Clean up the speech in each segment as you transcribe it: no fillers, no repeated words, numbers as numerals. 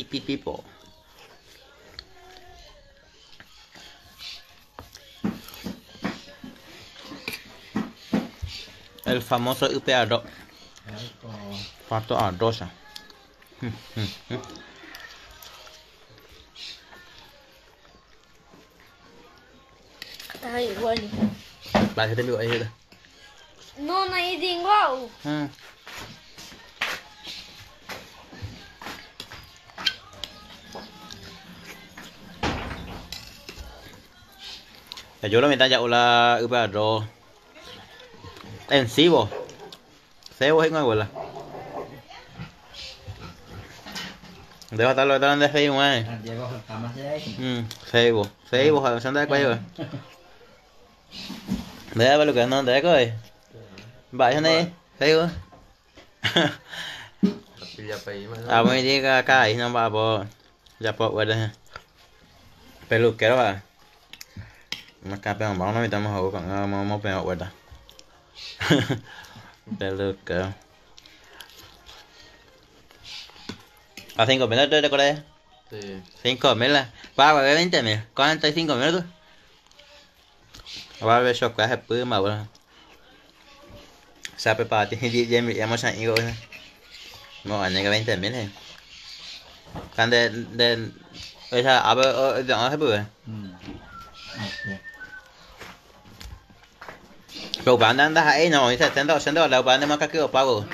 Pipo. El famoso UPA2. Pato arroza. Está igual. Bạn thấy tên biểu ấy rồi. No, no hay igual. Yo lo mitad ya la UPA2. En Cibo. Cebo es nuevo la. Debo estar lo de Facebook, Facebook. Facebook, ¿dónde hay quay rồi? Đấy bao giờ nó đấy coi. Bạn thế này, Facebook. À mới đi cái nó bà bò. Ya po vậy peluquero à. Mà cà phê bóng nó người ta mà hậu còn một bèo vậy đó. Peluquero. A 5 minutos de Corea. Sí. 5 minutos. Va a beber 20 mil. 45 minutos. Va a beber chocolate es puro mà bueno. Sabe para ti ya me llamo San Igo. No, anh cái 20 mil này. Kan de esa a ver de no se puede. Pero van anda ahí no, dice $70 la van de más que pago.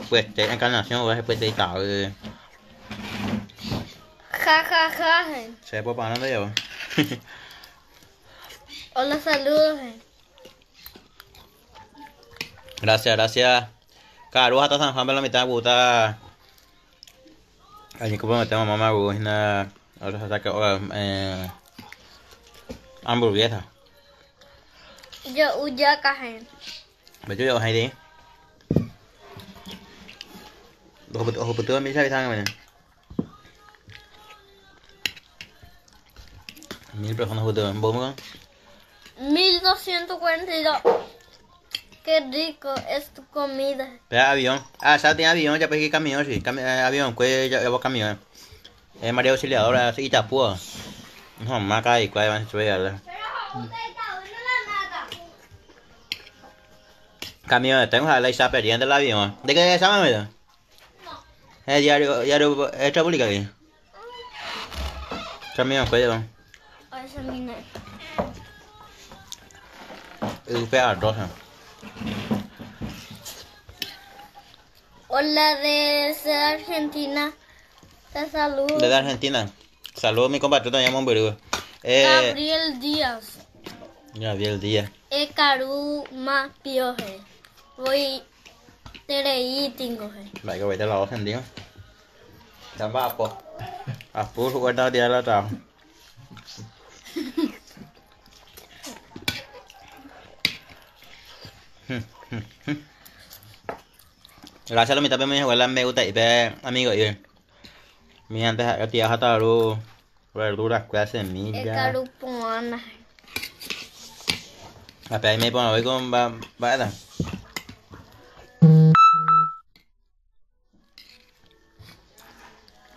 Pues de encarnación después de tạo Ja. se puede parar de yo. Hola, saludos. Gracias. Caro hasta San Juan de la mitad gusta. Allí como metemos mamá una ahora se saca hamburguesa. Yo uya cajen. Mà chú hay đi. Hồ bự tưa mới sai thang này. Mil pero no bự bố không? 1242. Qué rico es tu comida. Pero avión. Ah, ¿sabes? Tiene avión, ya pedí camión, sí. Avión, pues ya voy camión. María Auxiliadora, sí, Itapúa. No, más acá y cuál van a subir. Camión, tengo la ley perdiendo el avión. ¿De qué se llama? No. Diario, ¿esta pública aquí? Camión, cuello. UPA rosa. Hola, desde Argentina. Te saludo. Desde Argentina. Saludos a mi compatriota, me llamo Perú. Gabriel Díaz. Gabriel Díaz. Karuma Pioje. Voy Terei Tingoje. Vậy có vậy ta lo thành tiếng. Đảm bảo po. Apu su quay tao đi là tao. Gracias a mi también me dijo la me gusta y ve amigo y mi antes a tía hata ru verduras que semilla. Karupuana. A pe me pone hoy con va da.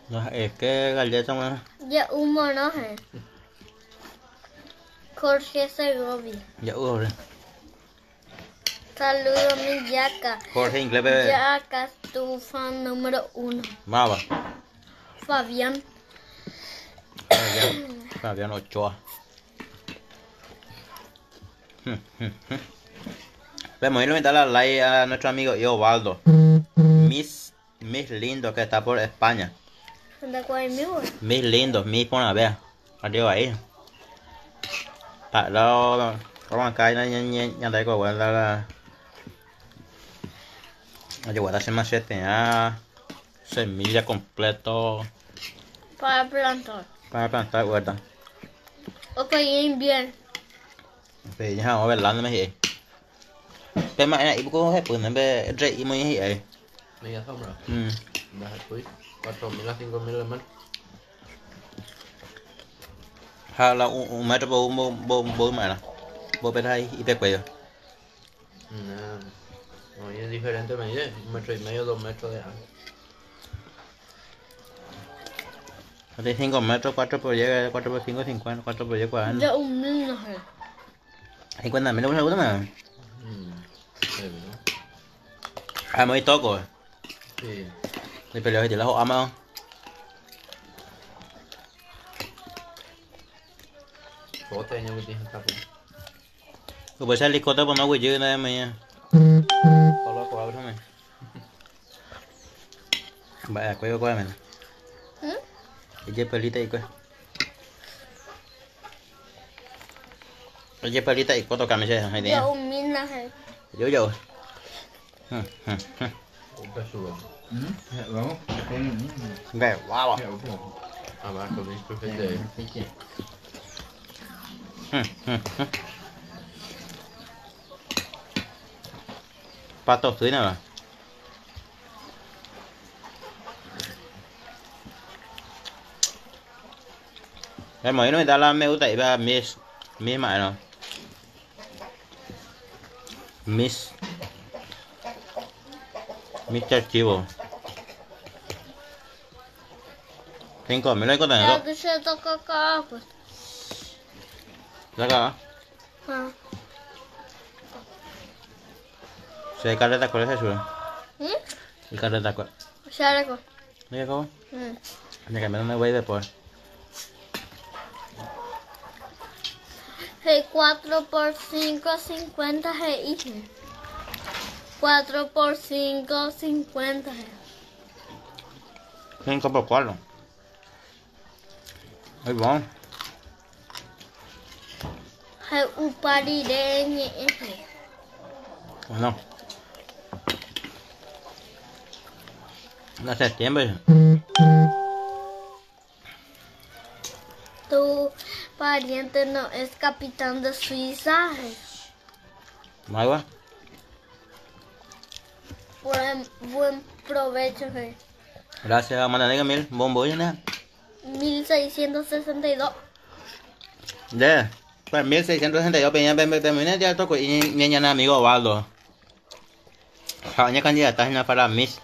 No, es que galleta más. Ya humo no es. Jorge Segovia. Ya rồi. Saludo a mi yaca. Jorge inglés bebé. Yaca es tu fan número 1. Mava. Fabián. Fabián Ochoa. Vamos a ir a invitar a like a nuestro amigo Iobaldo. Miss Lindo que está por España. ¿Dónde cuál mío? Miss Lindo, Miss por a ver. Adiós ahí. Tại đó có một cái nó nhận thấy của là yo voy a hacer machete semilla completo Para plantar. Huerta. Ok, bien. Thì nhà họ về lăn mới hiểu. Bên mày này cũng hết bữa này về rễ mới hiểu. Mày nghe không rồi? Đã hết quý. 4.000 5.000 man. Ha là un metro bo mày là. Bo bên đây y tế quay. Hoy es diferente medida, 1,5 metros, 2 metros de alto. Este 5 metros, 4 por Y, 4 por 5, 50, 4 por Y, 40. Dạ ủng minh rồi. 50 mil euros mà. Sí, ¿no? À mới tốt rồi. Sí. Thì phải lời thì là hộ âm không? Có thể nhau đi học tập. Cái bữa sáng đi cô tới bọn nó quỳ dư này mày. Có lo quá thôi mày. Bà quay qua mày. Ừ? Cái dây pelita ikut. Cái dây pelita ikut tao cầm xe hay thế? Dạ ủng minh rồi. Dữ dội. Opa sua. Vamos. Ghê quá à. Abajo de perfecto. Pato dưới nào à? Cái mới nó người ta làm mèo tẩy và miss mãi rồi. Miss Mr. Chivo. Tengo come lo có Dạ đó. tôi sẽ tao có. Ra cả. À. Se carreta con eso. Ừ? El carreta con. Xa đây con. Mira cómo. Ừ. Ya que me dan voy después. Hey, 4 por 5, 50 hey, hijo. 4 por 5, 50 hey. 5 por 4. Muy bueno. Hey, upari de nhẹ hey. No. No sé, septiembre. Tu pariente no es capitán de Suiza. Hey. Más va. Buen provecho. Hey. Gracias, Amanda Mil. Buen boy, ¿no? 1662. Ya. Para 1662 peña ya toco y niña amigo Waldo. Hanya candidata para Miss.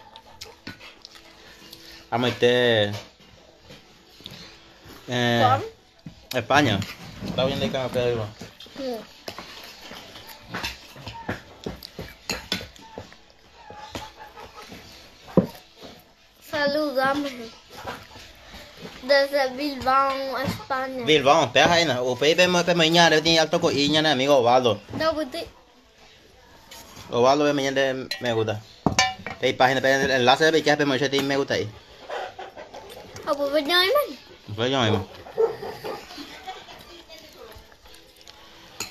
Vamos a ir ¿Con? España. Está bien de acá, Pedro. Ừ. Saludame desde Bilbao, España. Bilbao, te hay na. O pe mañana de tiene alto y niña amigo Waldo. No, pues sí. Waldo de mañana me gusta. Hay página el enlace de que me gusta ahí. Học ở bên nhau mình. Với nhau mà.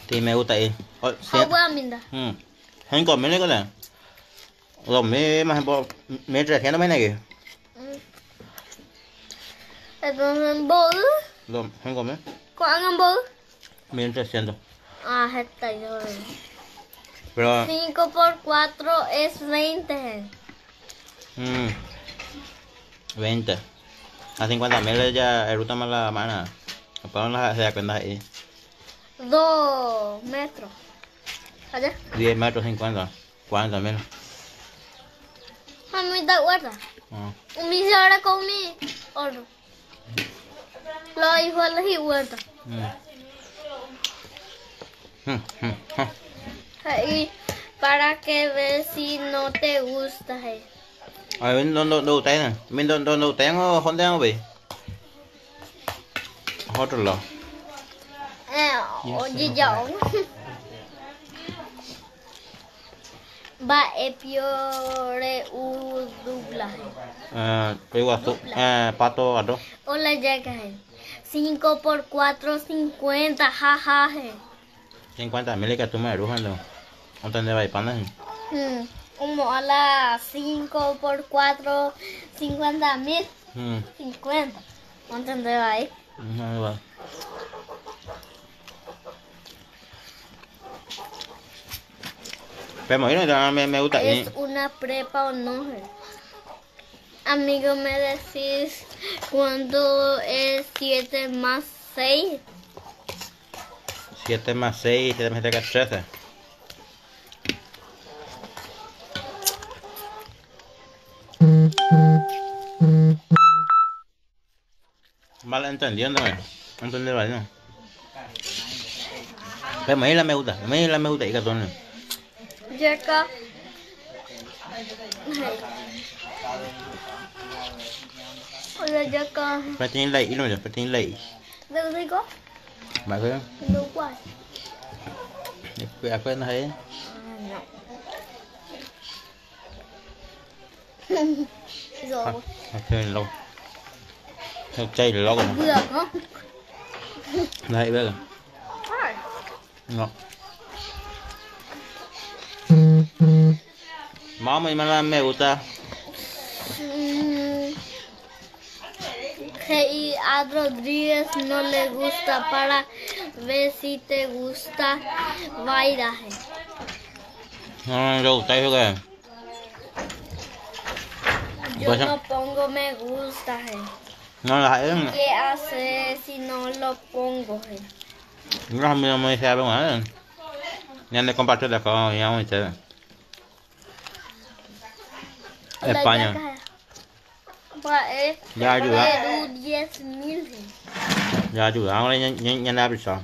Thì me gusta ahí. Học qua mình đã. Hắn còn mấy cái này. Rồi mấy trẻ nó mấy này kìa. Entonces, ¿vos? Rồi hắn còn mấy. ¿Cuánto en vos? 1300. Ah, está yo. Pero 5 por 4 es 20. 20. A 50.000 ya el ruta más la mano. Para no se da cuenta ahí. 2 metros. ¿Allá? 10 metros 50. 40.000. A mí da guarda. Mi se ahora con mi oro. Lo hizo la guarda. Y para que veas si no te gusta. À bên đâu tay nè, bên đâu tay nó không tay không bị. Hot rồi lò. Oye, ya. Va epiore u dupla. Igual pato gato. Hola, llega. 5 por 4, 50. Jaja. 50.000 que tú me arrujas lo. No tendré ahí pana. Como a las 5 por 4, 50.000. 50. ¿No entendés ahí? No, igual. Pero me gusta. ¿Es una prepa o no? Amigo, ¿me decís cuánto es 7 más 6? 7 más 6, 7 más 7 13. malentendido también. No entendí vale, no. Pero me la me gusta y cartón. Llega. Hola, llega. Phải tin lệ luôn rồi, phải tin lệ. Đâu đây có? Bà thấy không? Đâu quay. Quên thấy. Rồi. Chơi lâu. Chơi lâu rồi. Vừa không? Đây bây giờ. Ngon. Món mình mà me gusta. Que a Rodríguez no le gusta para ver si te gusta bailaje. No, đâu tay thôi kìa. Yo no pongo me gusta. Nó là hãy ¿Qué hace si no lo pongo? nó không mới xe bên ngoài. Nhanh để compartir là có nhau thì chơi. España. Ya ayuda. Perú 10.000. Ya ayuda. Ahora nhanh ra bị sao?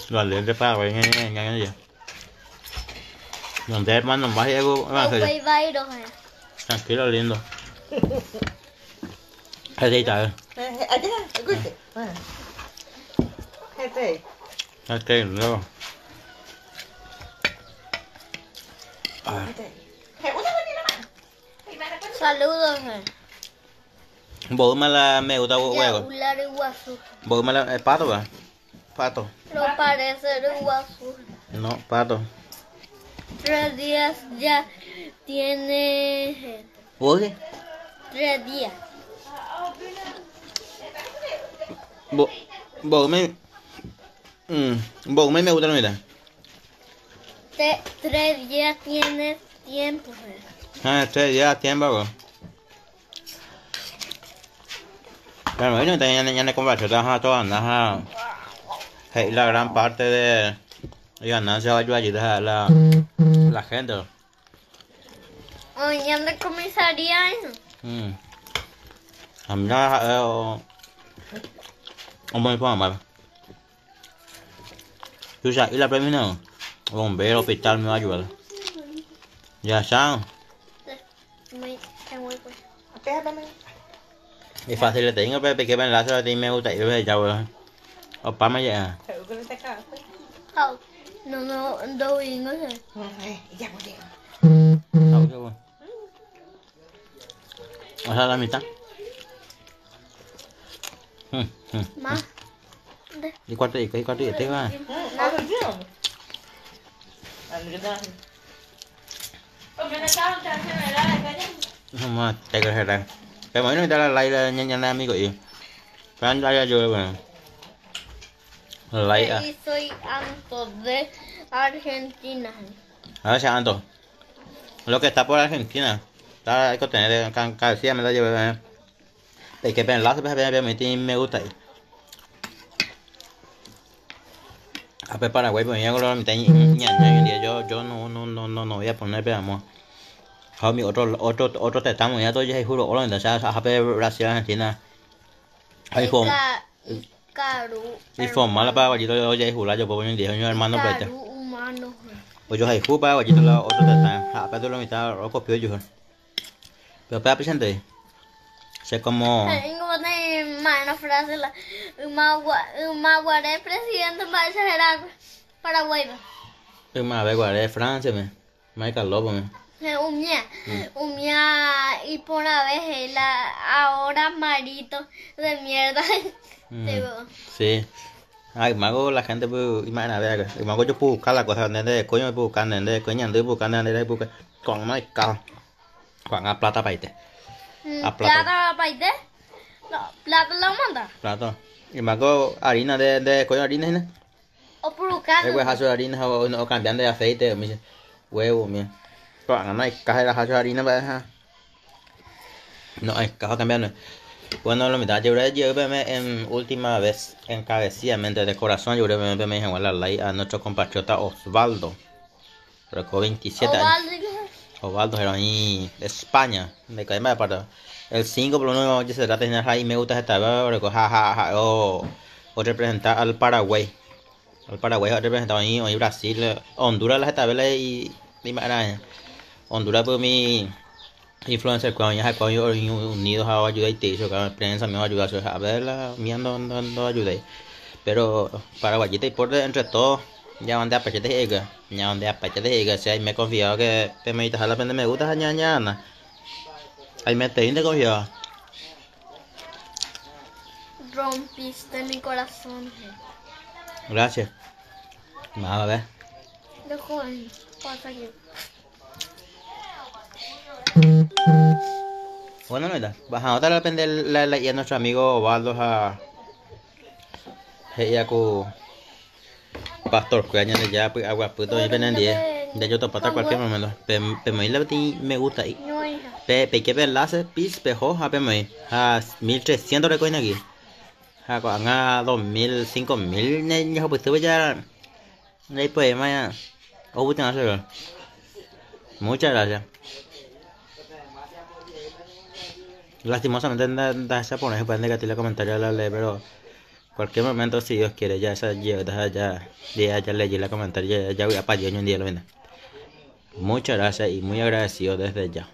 Rồi liền cái pha vậy nhanh gì? Donde hermano más ego más que tranquilo lindo. Hay đi trời. Ok rồi. Saludos. Bố mà là mèo tao quẹo. Hablar iguazú. Bố mà là pato à? Pato. No parece iguazú. No, pato. 3 días ya tiene. Ủa gì? 3 días. Bố mấy bố mấy mèo tao này nè. 3 días tienes tiempo. Ha, 3 días tiempo rồi. Pero bueno, ya le converso a toda nada. Hey, la gran parte de ganancia va a ayudar a la gente. Mañana comisaría. A mí no ông mới có mà. Tú sabes, y la premio no. Bombero, hospital me va a ayudar. Ya sao? Es fácil le tengo que ven la sola me gusta y ve chao. Opa mà vậy à? Không, nó đâu ý nữa rồi. Đâu chứ. Ở sao làm gì ta? Má. Đi qua đây tiếp à. Không mà chạy cái đây. Cái mấy người ta là lay nhanh nam đi gọi. Cái anh lay rồi mà. Lay à. Soy Anto de Argentina. Ahora se Anto. Lo que está por Argentina. Está hay que tener cada día me la llevo. Hay que ver enlace para me gusta. A ver Paraguay pues ya con la mitad ña yo no voy a poner veamos. Homie otro te estamos ya todo ya juro hola entonces a ver Brasil Argentina. Hay forma. Y forma la para yo ya juro yo puedo venir yo hermano pues. Pues yo hay juro para yo la otro te está. A ver la mitad lo copio yo. Pero para presente. Sé como Una frase la Maguaré presidente va a exagerar Paraguay. Mà về quả đây France mà mấy cả lốp mà y por una vez la ahora marito de mierda. Sí. Ay, mago la gente pues imagina vea que mago yo puedo buscar la cosa de coño puedo buscar de coño de buscar de buscar con mấy cao con a plata paite. Plata paite. No, plata lo manda. Plata. Y mago harina de coño harina ¿no? O por buscar. El huevazo de harina o cambian de aceite, me huevo, mira. Pero no hay caja de la de harina para dejar. No hay caja cambiando. Bueno, lo mitad yo en última vez encarecidamente de corazón, yo me dije la ley a nuestro compatriota Osvaldo. Pero con 27 años. Osvaldo era ahí de España, de Caimán para El 5 por lo menos ya se trata de ahí me gusta esta o representar al Paraguay. Al Paraguay ha representado hoy Brasil, Honduras las esta y Maranhão. Honduras por mi influencer cuando ya unidos a ayudar y te hizo que prensa me ayuda a verla, mirando no ayudé. Pero Paraguayita y por entre todos ya donde apachete llega, ya donde apachete llega, si ahí me he confiado que te me dices a la pende me gusta ñañana. Ahí me te confiado. Rompiste mi corazón. Gracias. Vamos a ver. De joven, pasa aquí. Bueno, mira, bajando a depender la y a nuestro amigo Osvaldo a con Pastor Cueña de ya pues agua puto y venden 10. De yo topa cualquier momento. Pe me gusta ahí. No, hija. Pe que ver láser pis pejo a pe a 1300 recogen aquí. A con a 2000 5000 ya pues tuve ya ahí pues ya o puta hacer. Muchas gracias. Lastimosamente da esa poner pueden negatir el comentario a la ley, pero cualquier momento si Dios quiere ya esa ya leí la comentario ya voy a pagar un día lo venda. Muchas gracias y muy agradecido desde ya.